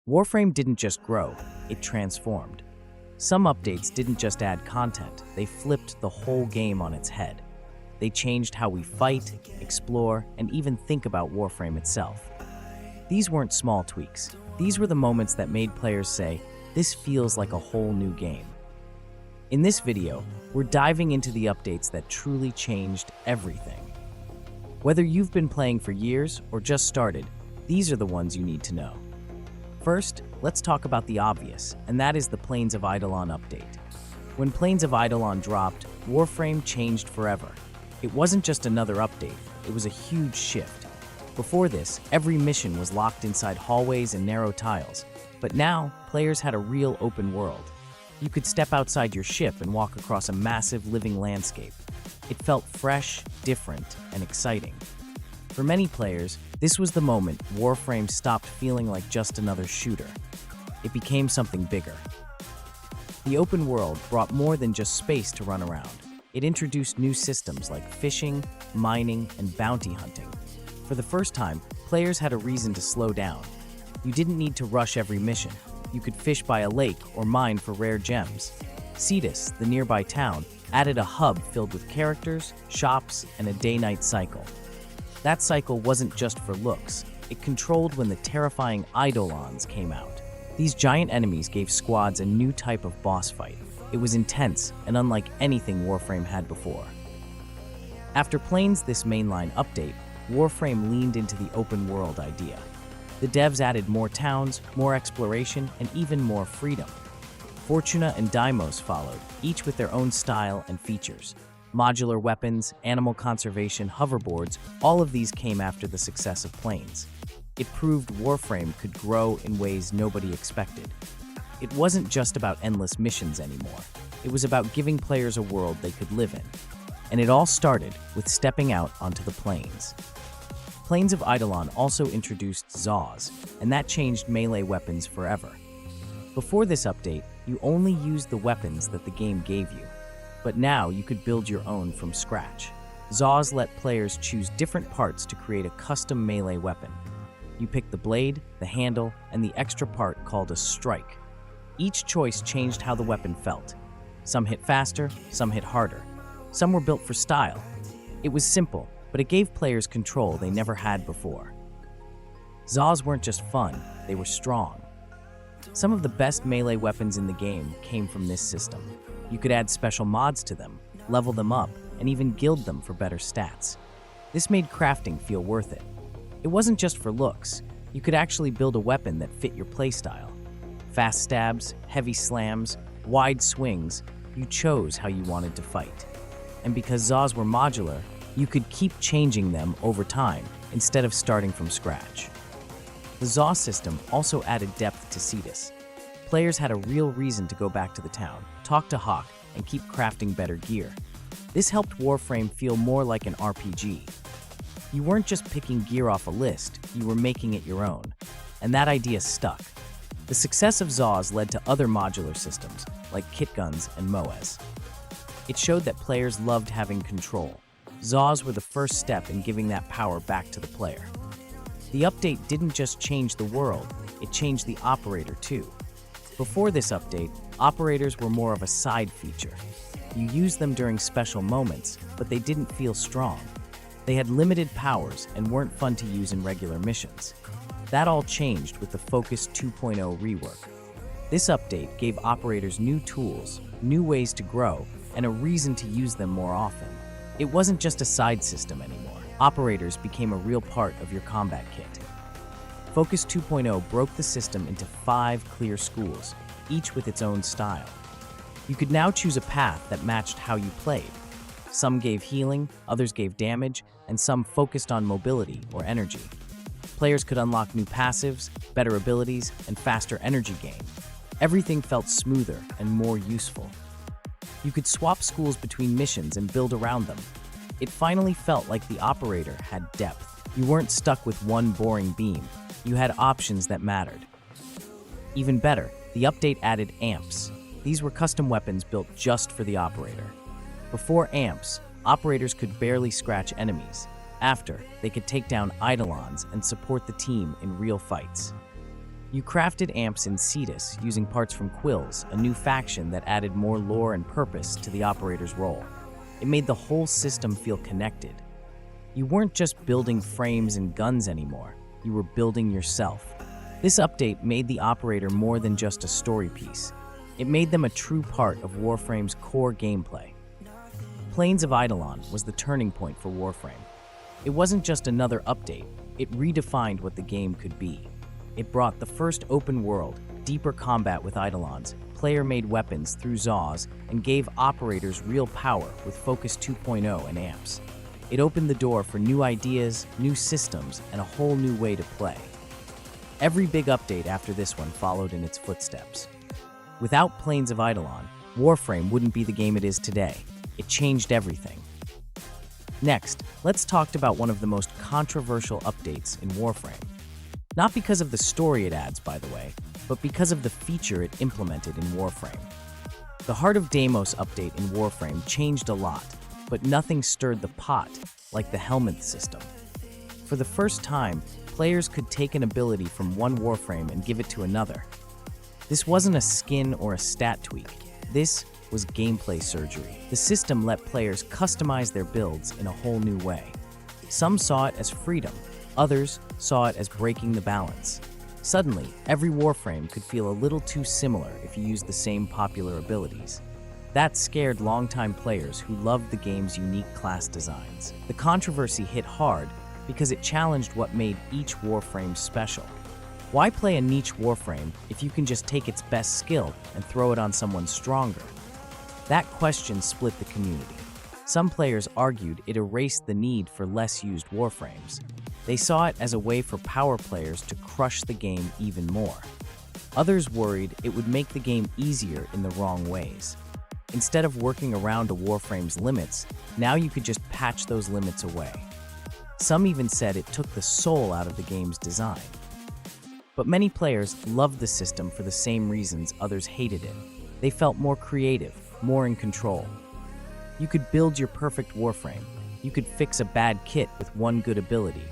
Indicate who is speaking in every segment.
Speaker 1: Warframe didn't just grow, it transformed. Some updates didn't just add content, they flipped the whole game on its head. They changed how we fight, explore, and even think about Warframe itself. These weren't small tweaks. These were the moments that made players say, "This feels like a whole new game." In this video, we're diving into the updates that truly changed everything. Whether you've been playing for years or just started, these are the ones you need to know. First, let's talk about the obvious, and that is the Plains of Eidolon update. When Plains of Eidolon dropped, Warframe changed forever. It wasn't just another update, it was a huge shift. Before this, every mission was locked inside hallways and narrow tiles, but now, players had a real open world. You could step outside your ship and walk across a massive living landscape. It felt fresh, different, and exciting. For many players, this was the moment Warframe stopped feeling like just another shooter. It became something bigger. The open world brought more than just space to run around. It introduced new systems like fishing, mining, and bounty hunting. For the first time, players had a reason to slow down. You didn't need to rush every mission. You could fish by a lake or mine for rare gems. Cetus, the nearby town, added a hub filled with characters, shops, and a day-night cycle. That cycle wasn't just for looks. It controlled when the terrifying Eidolons came out. These giant enemies gave squads a new type of boss fight. It was intense and unlike anything Warframe had before. After Plains this mainline update, Warframe leaned into the open world idea. The devs added more towns, more exploration, and even more freedom. Fortuna and Deimos followed, each with their own style and features. Modular weapons, animal conservation, hoverboards, all of these came after the success of Plains. It proved Warframe could grow in ways nobody expected. It wasn't just about endless missions anymore. It was about giving players a world they could live in. And it all started with stepping out onto the plains. Plains of Eidolon also introduced Zaws, and that changed melee weapons forever. Before this update, you only used the weapons that the game gave you. But now you could build your own from scratch. Zaws let players choose different parts to create a custom melee weapon. You picked the blade, the handle, and the extra part called a strike. Each choice changed how the weapon felt. Some hit faster, some hit harder. Some were built for style. It was simple, but it gave players control they never had before. Zaws weren't just fun, they were strong. Some of the best melee weapons in the game came from this system. You could add special mods to them, level them up, and even guild them for better stats. This made crafting feel worth it. It wasn't just for looks. You could actually build a weapon that fit your playstyle. Fast stabs, heavy slams, wide swings, you chose how you wanted to fight. And because Zaws were modular, you could keep changing them over time instead of starting from scratch. The Zaw system also added depth to Cetus. Players had a real reason to go back to the town, talk to Hawk, and keep crafting better gear. This helped Warframe feel more like an RPG. You weren't just picking gear off a list, you were making it your own. And that idea stuck. The success of Zaws led to other modular systems, like kit guns and MOAs. It showed that players loved having control. Zaws were the first step in giving that power back to the player. The update didn't just change the world, it changed the operator too. Before this update, operators were more of a side feature. You used them during special moments, but they didn't feel strong. They had limited powers and weren't fun to use in regular missions. That all changed with the Focus 2.0 rework. This update gave operators new tools, new ways to grow, and a reason to use them more often. It wasn't just a side system anymore. Operators became a real part of your combat kit. Focus 2.0 broke the system into 5 clear schools, each with its own style. You could now choose a path that matched how you played. Some gave healing, others gave damage, and some focused on mobility or energy. Players could unlock new passives, better abilities, and faster energy gain. Everything felt smoother and more useful. You could swap schools between missions and build around them. It finally felt like the operator had depth. You weren't stuck with one boring beam. You had options that mattered. Even better, the update added amps. These were custom weapons built just for the operator. Before amps, operators could barely scratch enemies. After, they could take down Eidolons and support the team in real fights. You crafted amps in Cetus using parts from Quills, a new faction that added more lore and purpose to the operator's role. It made the whole system feel connected. You weren't just building frames and guns anymore, you were building yourself. This update made the operator more than just a story piece. It made them a true part of Warframe's core gameplay. Plains of Eidolon was the turning point for Warframe. It wasn't just another update, it redefined what the game could be. It brought the first open world, deeper combat with Eidolons, player-made weapons through Zaws, and gave operators real power with Focus 2.0 and amps. It opened the door for new ideas, new systems, and a whole new way to play. Every big update after this one followed in its footsteps. Without Plains of Eidolon, Warframe wouldn't be the game it is today. It changed everything. Next, let's talk about one of the most controversial updates in Warframe. Not because of the story it adds, by the way, but because of the feature it implemented in Warframe. The Heart of Deimos update in Warframe changed a lot, but nothing stirred the pot like the Helminth system. For the first time, players could take an ability from one Warframe and give it to another. This wasn't a skin or a stat tweak. This was gameplay surgery. The system let players customize their builds in a whole new way. Some saw it as freedom, others saw it as breaking the balance. Suddenly, every Warframe could feel a little too similar if you used the same popular abilities. That scared longtime players who loved the game's unique class designs. The controversy hit hard because it challenged what made each Warframe special. Why play a niche Warframe if you can just take its best skill and throw it on someone stronger? That question split the community. Some players argued it erased the need for less used Warframes. They saw it as a way for power players to crush the game even more. Others worried it would make the game easier in the wrong ways. Instead of working around a Warframe's limits, now you could just patch those limits away. Some even said it took the soul out of the game's design. But many players loved the system for the same reasons others hated it. They felt more creative, more in control. You could build your perfect Warframe. You could fix a bad kit with one good ability.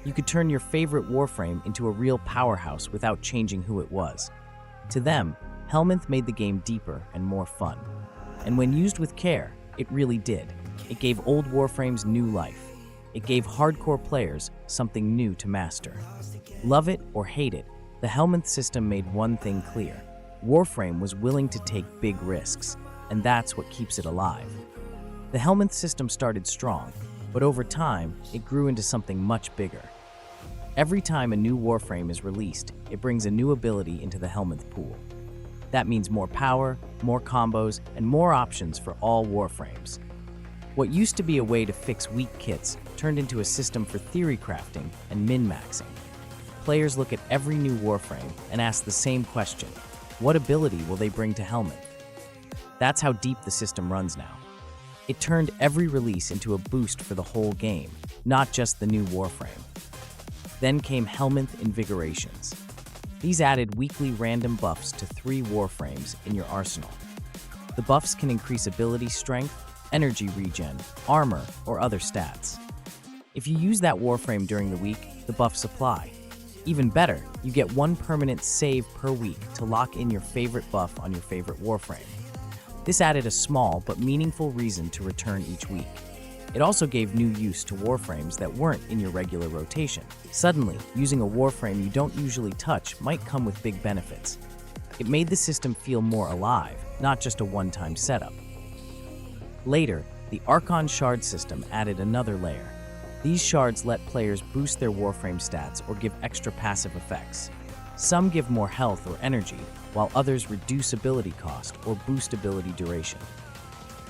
Speaker 1: You could turn your favorite Warframe into a real powerhouse without changing who it was. To them, Helminth made the game deeper and more fun. And when used with care, it really did. It gave old Warframes new life. It gave hardcore players something new to master. Love it or hate it, the Helminth system made one thing clear. Warframe was willing to take big risks, and that's what keeps it alive. The Helminth system started strong, but over time, it grew into something much bigger. Every time a new Warframe is released, it brings a new ability into the Helminth pool. That means more power, more combos, and more options for all Warframes. What used to be a way to fix weak kits turned into a system for theory crafting and min-maxing. Players look at every new Warframe and ask the same question: what ability will they bring to Helminth? That's how deep the system runs now. It turned every release into a boost for the whole game, not just the new Warframe. Then came Helminth Invigorations. These added weekly random buffs to 3 Warframes in your arsenal. The buffs can increase ability strength, energy regen, armor, or other stats. If you use that Warframe during the week, the buffs apply. Even better, you get 1 permanent save per week to lock in your favorite buff on your favorite Warframe. This added a small but meaningful reason to return each week. It also gave new use to Warframes that weren't in your regular rotation. Suddenly, using a Warframe you don't usually touch might come with big benefits. It made the system feel more alive, not just a one-time setup. Later, the Archon Shard system added another layer. These shards let players boost their Warframe stats or give extra passive effects. Some give more health or energy, while others reduce ability cost or boost ability duration.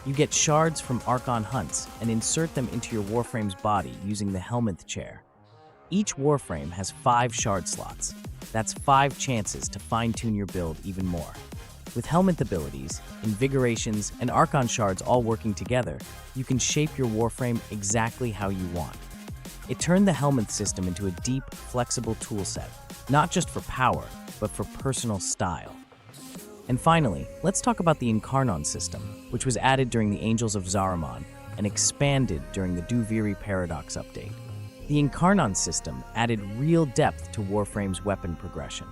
Speaker 1: You get shards from Archon hunts and insert them into your Warframe's body using the Helminth chair. Each Warframe has 5 shard slots. That's 5 chances to fine-tune your build even more. With Helminth abilities, Invigorations, and Archon shards all working together, you can shape your Warframe exactly how you want. It turned the Helminth system into a deep, flexible toolset, not just for power, but for personal style. And finally, let's talk about the Incarnon system, which was added during the Angels of Zariman and expanded during the Duviri Paradox update. The Incarnon system added real depth to Warframe's weapon progression.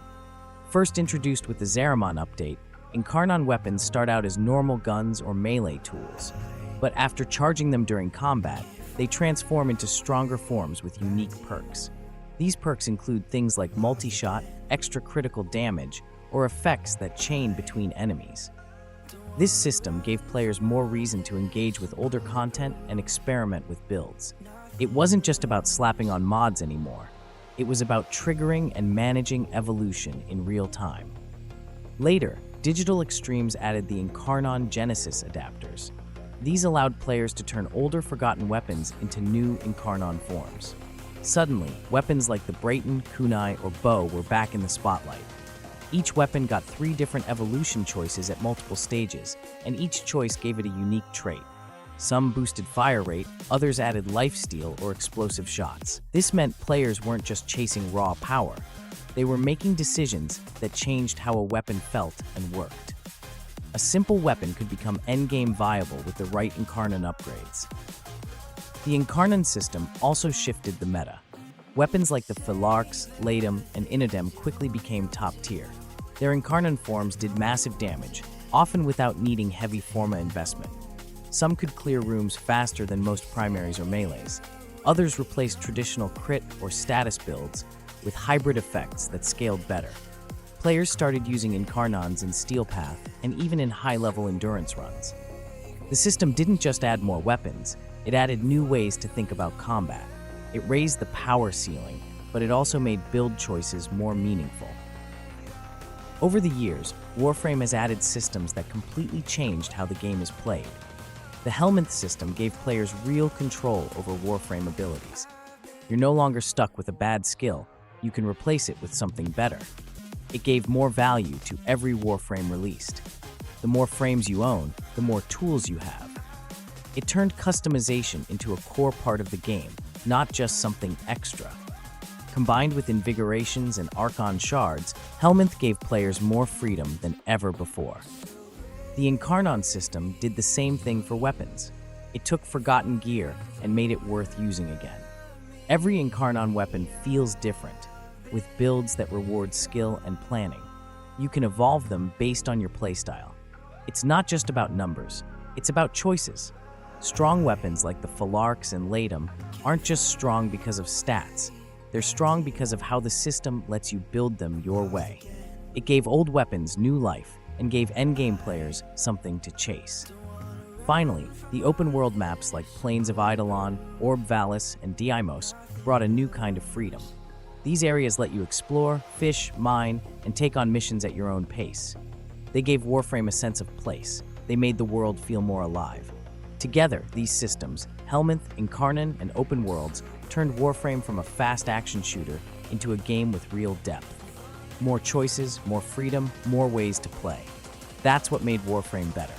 Speaker 1: First introduced with the Zariman update, Incarnon weapons start out as normal guns or melee tools, but after charging them during combat, they transform into stronger forms with unique perks. These perks include things like multi-shot, extra critical damage, or effects that chain between enemies. This system gave players more reason to engage with older content and experiment with builds. It wasn't just about slapping on mods anymore. It was about triggering and managing evolution in real time. Later, Digital Extremes added the Incarnon Genesis adapters. These allowed players to turn older forgotten weapons into new Incarnon forms. Suddenly, weapons like the Brayton, Kunai, or bow were back in the spotlight. Each weapon got 3 different evolution choices at multiple stages, and each choice gave it a unique trait. Some boosted fire rate, others added lifesteal or explosive shots. This meant players weren't just chasing raw power. They were making decisions that changed how a weapon felt and worked. A simple weapon could become endgame viable with the right Incarnon upgrades. The Incarnon system also shifted the meta. Weapons like the Phalarx, Latum, and Inodem quickly became top tier. Their Incarnon forms did massive damage, often without needing heavy Forma investment. Some could clear rooms faster than most primaries or melees. Others replaced traditional crit or status builds with hybrid effects that scaled better. Players started using Incarnons in Steel Path and even in high-level endurance runs. The system didn't just add more weapons, it added new ways to think about combat. It raised the power ceiling, but it also made build choices more meaningful. Over the years, Warframe has added systems that completely changed how the game is played. The Helminth system gave players real control over Warframe abilities. You're no longer stuck with a bad skill, you can replace it with something better. It gave more value to every Warframe released. The more frames you own, the more tools you have. It turned customization into a core part of the game, not just something extra. Combined with Invigorations and Archon shards, Helminth gave players more freedom than ever before. The Incarnon system did the same thing for weapons. It took forgotten gear and made it worth using again. Every Incarnon weapon feels different, with builds that reward skill and planning. You can evolve them based on your playstyle. It's not just about numbers, it's about choices. Strong weapons like the Phalarx and Latum aren't just strong because of stats. They're strong because of how the system lets you build them your way. It gave old weapons new life and gave endgame players something to chase. Finally, the open-world maps like Plains of Eidolon, Orb Valis, and Deimos brought a new kind of freedom. These areas let you explore, fish, mine, and take on missions at your own pace. They gave Warframe a sense of place. They made the world feel more alive. Together, these systems, Helminth, Incarnon, and Open Worlds, turned Warframe from a fast action shooter into a game with real depth. More choices, more freedom, more ways to play. That's what made Warframe better.